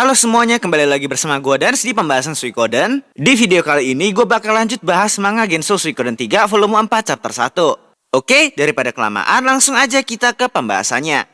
Halo semuanya, kembali lagi bersama gue dan di pembahasan Suikoden. Di video kali ini gue bakal lanjut bahas manga Gensou Suikoden 3 volume 4 chapter 1. Oke, daripada kelamaan langsung aja kita ke pembahasannya.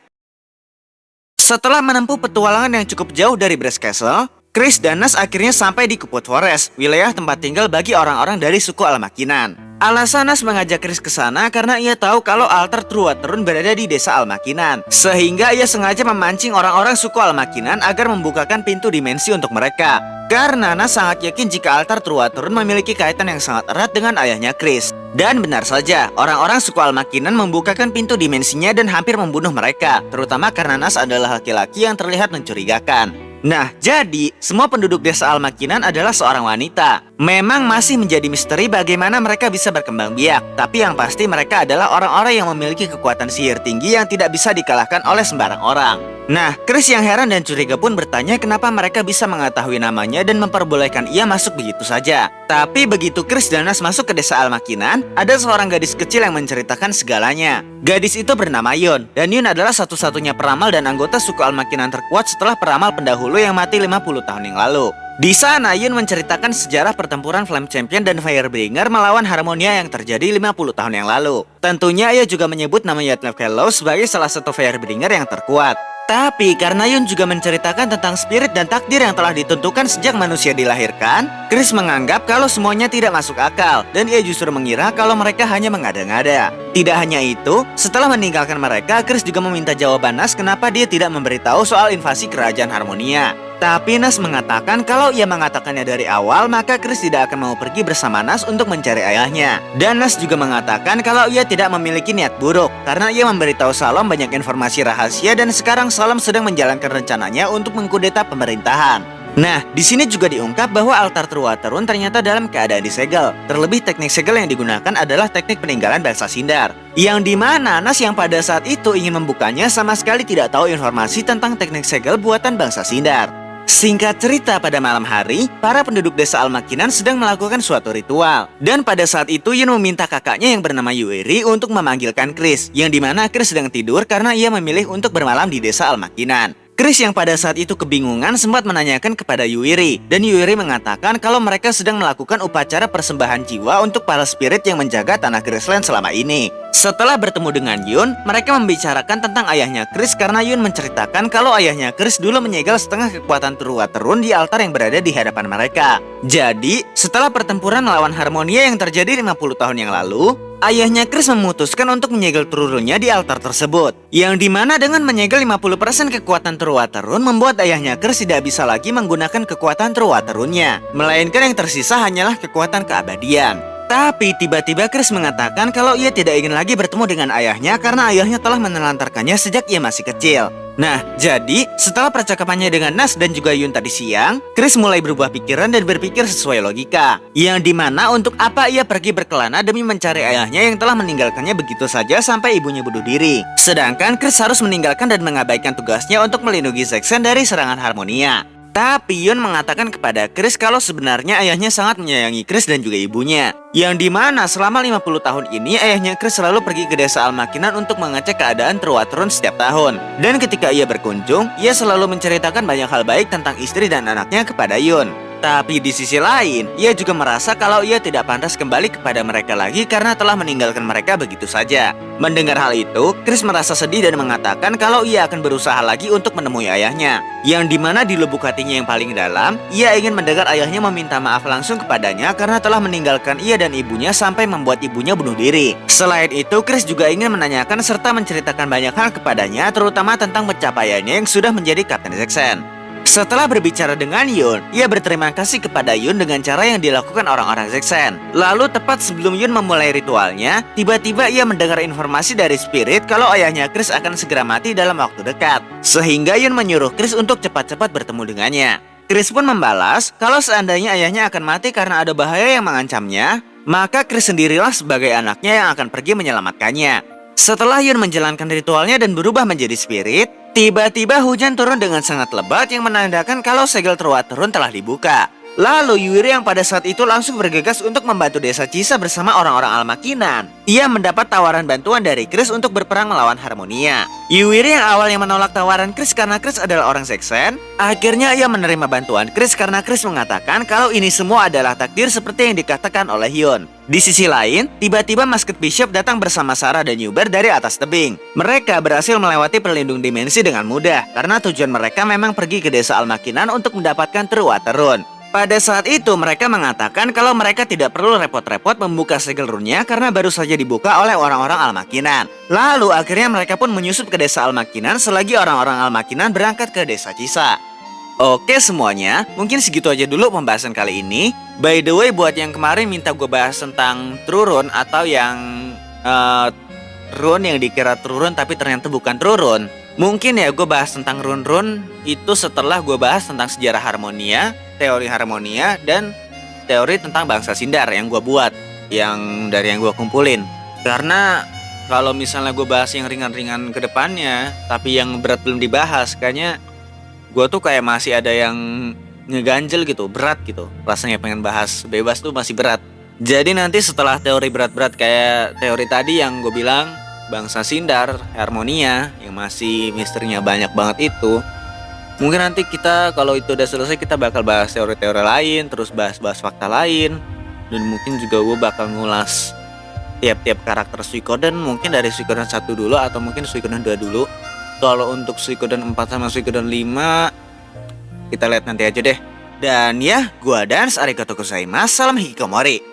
Setelah menempuh petualangan yang cukup jauh dari Brass Castle, Chris dan Nas akhirnya sampai di Kuput Forest, wilayah tempat tinggal bagi orang-orang dari suku Almakinan. Alasan Nas mengajak Chris ke sana karena ia tahu kalau altar Truaterun berada di desa Almakinan. Sehingga ia sengaja memancing orang-orang suku Almakinan agar membukakan pintu dimensi untuk mereka. Karena Nas sangat yakin jika altar Truaterun memiliki kaitan yang sangat erat dengan ayahnya Chris. Dan benar saja, orang-orang suku Almakinan membukakan pintu dimensinya dan hampir membunuh mereka. Terutama karena Nas adalah laki-laki yang terlihat mencurigakan. Nah, jadi semua penduduk desa Almakinan adalah seorang wanita. Memang masih menjadi misteri bagaimana mereka bisa berkembang biak. Tapi yang pasti mereka adalah orang-orang yang memiliki kekuatan sihir tinggi yang tidak bisa dikalahkan oleh sembarang orang. Nah, Chris yang heran dan curiga pun bertanya kenapa mereka bisa mengetahui namanya dan memperbolehkan ia masuk begitu saja. Tapi begitu Chris dan Nas masuk ke desa Almakinan, ada seorang gadis kecil yang menceritakan segalanya. Gadis itu bernama Yun, dan Yun adalah satu-satunya peramal dan anggota suku Almakinan terkuat setelah peramal pendahulu yang mati 50 tahun yang lalu. Di sana, Yun menceritakan sejarah pertempuran Flame Champion dan Firebringer melawan Harmonia yang terjadi 50 tahun yang lalu. Tentunya ia juga menyebut nama Yatnev Hello sebagai salah satu Firebringer yang terkuat. Tapi karena Yun juga menceritakan tentang spirit dan takdir yang telah ditentukan sejak manusia dilahirkan, Chris menganggap kalau semuanya tidak masuk akal dan ia justru mengira kalau mereka hanya mengada-ngada. Tidak hanya itu, setelah meninggalkan mereka, Chris juga meminta jawaban Nas kenapa dia tidak memberitahu soal invasi kerajaan Harmonia. Tapi Nas mengatakan kalau ia mengatakannya dari awal, maka Chris tidak akan mau pergi bersama Nas untuk mencari ayahnya. Dan Nas juga mengatakan kalau ia tidak memiliki niat buruk, karena ia memberitahu Salom banyak informasi rahasia dan sekarang Salom sedang menjalankan rencananya untuk mengkudeta pemerintahan. Nah, di sini juga diungkap bahwa altar Truaterun ternyata dalam keadaan disegel. Terlebih teknik segel yang digunakan adalah teknik peninggalan bangsa Sindar. Yang dimana Nas yang pada saat itu ingin membukanya sama sekali tidak tahu informasi tentang teknik segel buatan bangsa Sindar. Singkat cerita, pada malam hari, para penduduk desa Almakinan sedang melakukan suatu ritual. Dan pada saat itu Yun meminta kakaknya yang bernama Yuiri untuk memanggilkan Chris, yang dimana Chris sedang tidur karena ia memilih untuk bermalam di desa Almakinan. Chris yang pada saat itu kebingungan sempat menanyakan kepada Yuiri, dan Yuiri mengatakan kalau mereka sedang melakukan upacara persembahan jiwa untuk para spirit yang menjaga tanah Graceland selama ini. Setelah bertemu dengan Yun, mereka membicarakan tentang ayahnya Chris karena Yun menceritakan kalau ayahnya Chris dulu menyegel setengah kekuatan Truaterun di altar yang berada di hadapan mereka. Jadi, setelah pertempuran melawan Harmonia yang terjadi 50 tahun yang lalu, ayahnya Chris memutuskan untuk menyegel Trurunya di altar tersebut. Yang dimana dengan menyegel 50% kekuatan Truaterun membuat ayahnya Chris tidak bisa lagi menggunakan kekuatan Truaterunnya, melainkan yang tersisa hanyalah kekuatan keabadian. Tapi tiba-tiba Chris mengatakan kalau ia tidak ingin lagi bertemu dengan ayahnya karena ayahnya telah menelantarkannya sejak ia masih kecil. Nah, jadi setelah percakapannya dengan Nas dan juga Yun tadi siang, Chris mulai berubah pikiran dan berpikir sesuai logika. Yang dimana untuk apa ia pergi berkelana demi mencari ayahnya yang telah meninggalkannya begitu saja sampai ibunya bunuh diri. Sedangkan Chris harus meninggalkan dan mengabaikan tugasnya untuk melindungi Zaxxon dari serangan Harmonia. Tapi Yun mengatakan kepada Chris kalau sebenarnya ayahnya sangat menyayangi Chris dan juga ibunya. Yang dimana selama 50 tahun ini ayahnya Chris selalu pergi ke desa Almakinan untuk mengecek keadaan Truaterun setiap tahun. Dan ketika ia berkunjung, ia selalu menceritakan banyak hal baik tentang istri dan anaknya kepada Yun. Tapi di sisi lain, ia juga merasa kalau ia tidak pantas kembali kepada mereka lagi karena telah meninggalkan mereka begitu saja. Mendengar hal itu, Chris merasa sedih dan mengatakan kalau ia akan berusaha lagi untuk menemui ayahnya. Yang dimana di lubuk hatinya yang paling dalam, ia ingin mendengar ayahnya meminta maaf langsung kepadanya karena telah meninggalkan ia dan ibunya sampai membuat ibunya bunuh diri. Selain itu, Chris juga ingin menanyakan serta menceritakan banyak hal kepadanya, terutama tentang pencapaiannya yang sudah menjadi Kapten Zaxxon. Setelah berbicara dengan Yun, ia berterima kasih kepada Yun dengan cara yang dilakukan orang-orang Zaxxon. Lalu tepat sebelum Yun memulai ritualnya, tiba-tiba ia mendengar informasi dari spirit kalau ayahnya Chris akan segera mati dalam waktu dekat. Sehingga Yun menyuruh Chris untuk cepat-cepat bertemu dengannya. Chris pun membalas kalau seandainya ayahnya akan mati karena ada bahaya yang mengancamnya, maka Chris sendirilah sebagai anaknya yang akan pergi menyelamatkannya. Setelah Yun menjalankan ritualnya dan berubah menjadi spirit, tiba-tiba hujan turun dengan sangat lebat yang menandakan kalau segel Truaterun telah dibuka. Lalu Yuri yang pada saat itu langsung bergegas untuk membantu desa Chisa bersama orang-orang Almakinan. Ia mendapat tawaran bantuan dari Chris untuk berperang melawan Harmonia. Yuri yang awalnya menolak tawaran Chris karena Chris adalah orang Seksen, akhirnya ia menerima bantuan Chris karena Chris mengatakan kalau ini semua adalah takdir seperti yang dikatakan oleh Hyun. Di sisi lain, tiba-tiba Masked Bishop datang bersama Sarah dan Hubert dari atas tebing. Mereka berhasil melewati pelindung dimensi dengan mudah karena tujuan mereka memang pergi ke desa Almakinan untuk mendapatkan True Water Rune. Pada saat itu mereka mengatakan kalau mereka tidak perlu repot-repot membuka segel runnya karena baru saja dibuka oleh orang-orang Almakinan. Lalu akhirnya mereka pun menyusup ke desa Almakinan selagi orang-orang Almakinan berangkat ke desa Chisa. Oke semuanya, mungkin segitu aja dulu pembahasan kali ini. By the way, buat yang kemarin minta gue bahas tentang True Rune atau yang rune yang dikira True Rune tapi ternyata bukan True Rune, mungkin ya gue bahas tentang rune-rune itu setelah gue bahas tentang sejarah Harmonia, teori Harmonia, dan teori tentang bangsa Sindar yang gue buat, yang dari yang gue kumpulin. Karena kalau misalnya gue bahas yang ringan-ringan ke depannya, tapi yang berat belum dibahas, kayaknya gue tuh kayak masih ada yang ngeganjel gitu, berat gitu. Rasanya pengen bahas bebas tuh masih berat. Jadi nanti setelah teori berat-berat kayak teori tadi yang gue bilang, bangsa Sindar, Harmonia, yang masih misterinya banyak banget itu, mungkin nanti kita kalau itu udah selesai kita bakal bahas teori-teori lain, terus bahas-bahas fakta lain. Dan mungkin juga gue bakal ngulas tiap-tiap karakter Suikoden, mungkin dari Suikoden 1 dulu atau mungkin Suikoden 2 dulu. Kalau untuk Suikoden 4 sama Suikoden 5 kita lihat nanti aja deh. Dan ya, gua Dans, arigatou gozaimasu, salam hikikomori.